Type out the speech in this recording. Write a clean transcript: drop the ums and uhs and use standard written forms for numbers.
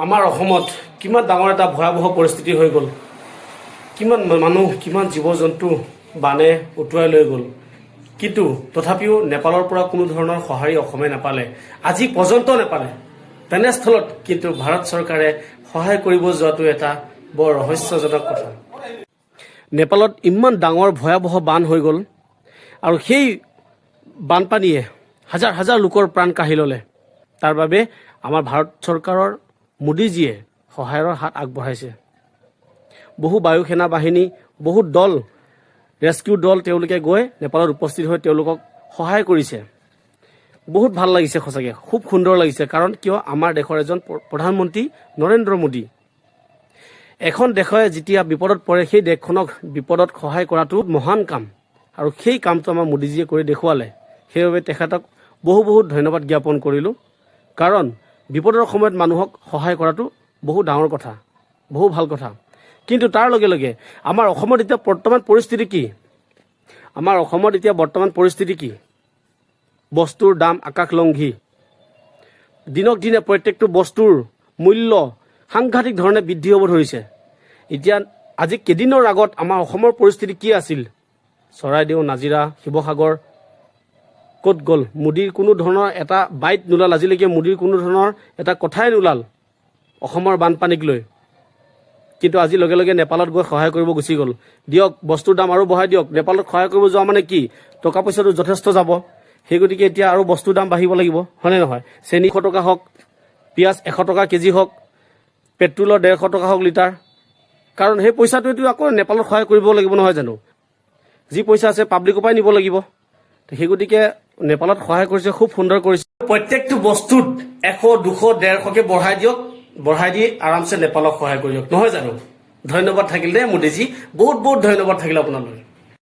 আমাৰ অসমত কিমান ডাঙৰ এটা ভয়াৱহ পৰিস্থিতি হৈ গ'ল, কিমান মানুহ কিমান জীৱ জন্তু বানে উটুৱাই লৈ গ'ল, কিন্তু তথাপিও নেপালৰ পৰা কোনো ধৰণৰ সঁহাৰি অসমে নাপালে, আজি পৰ্যন্ত নাপালে। তেনেস্থলত কিন্তু ভাৰত চৰকাৰে সহায় কৰিব যোৱাটো এটা বৰ ৰহস্যজনক কথা। নেপালত ইমান ডাঙৰ ভয়াৱহ বান হৈ গ'ল আৰু সেই বানপানীয়ে হাজাৰ হাজাৰ লোকৰ প্ৰাণ কাঢ়ি ল'লে। তাৰ বাবে আমাৰ ভাৰত চৰকাৰৰ মোদীজীয়ে সহায়ৰ হাত আগবঢ়াইছে। বহু বায়ু সেনা বাহিনী, বহু দল, ৰেস্কিউ দল তেওঁলোকে গৈ নেপালত উপস্থিত হৈ তেওঁলোকক সহায় কৰিছে। বহুত ভাল লাগিছে, সঁচাকৈ খুব সুন্দৰ লাগিছে। কাৰণ কিয়, আমাৰ দেশৰ এজন প্ৰধানমন্ত্ৰী নৰেন্দ্ৰ মোদী, এখন দেশে যেতিয়া বিপদত পৰে সেই দেশখনক বিপদত সহায় কৰাটো মহান কাম, আৰু সেই কামটো আমাৰ মোদীজীয়ে কৰি দেখুৱালে। সেইবাবে তেখেতক বহুত ধন্যবাদ জ্ঞাপন কৰিলোঁ। কাৰণ বিপদৰ সময়ত মানুহক সহায় কৰাটো বহু ডাঙৰ কথা, বহু ভাল কথা। কিন্তু তাৰ লগে লগে আমাৰ অসমত এতিয়া বৰ্তমান পৰিস্থিতি কি? আমাৰ অসমত এতিয়া বৰ্তমান পৰিস্থিতি কি? বস্তুৰ দাম আকাশলংঘী। দিনক দিনে প্ৰত্যেকটো বস্তুৰ মূল্য সাংঘাতিক ধৰণে বৃদ্ধি হ'ব ধৰিছে। এতিয়া আজি কেইদিনৰ আগত আমাৰ অসমৰ পৰিস্থিতি কি আছিল? চৰাইদেউ, নাজিৰা, শিৱসাগৰ ক'ত গ'ল? মোদীৰ কোনো ধৰণৰ এটা বাইট নোলাল। আজিলৈকে মোদীৰ কোনো ধৰণৰ এটা কথাই নোলাল অসমৰ বানপানীক লৈ। কিন্তু আজি লগে লগে নেপালত গৈ সহায় কৰিব গুচি গ'ল। দিয়ক, বস্তুৰ দাম আৰু বঢ়াই দিয়ক। নেপালত সহায় কৰিব যোৱা মানে কি? টকা পইচাটো যথেষ্ট যাব। সেই গতিকে এতিয়া আৰু বস্তুৰ দাম বাঢ়িব লাগিব, হয়নে নহয়? চেনি 100 টকা হওক, পিঁয়াজ 100 টকা কেজি হওক, পেট্ৰলৰ 150 টকা হওক লিটাৰ। কাৰণ সেই পইচাটোৱেতো আকৌ নেপালত সহায় কৰিব লাগিব, নহয় জানো? যি পইচা আছে পাব্লিকৰ পৰাই নিব লাগিব। সেই গতিকে নেপালত সহায় কৰিছে, খুব সুন্দৰ কৰিছে। প্ৰত্যেকটো বস্তুত 100, 200, 150কে বঢ়াই দিয়ক, বঢ়াই দি আৰামছে নেপালক সহায় কৰি দিয়ক, নহয় জানো? ধন্যবাদ থাকিল দেই মোদীজী, বহুত ধন্যবাদ থাকিল আপোনালৈ।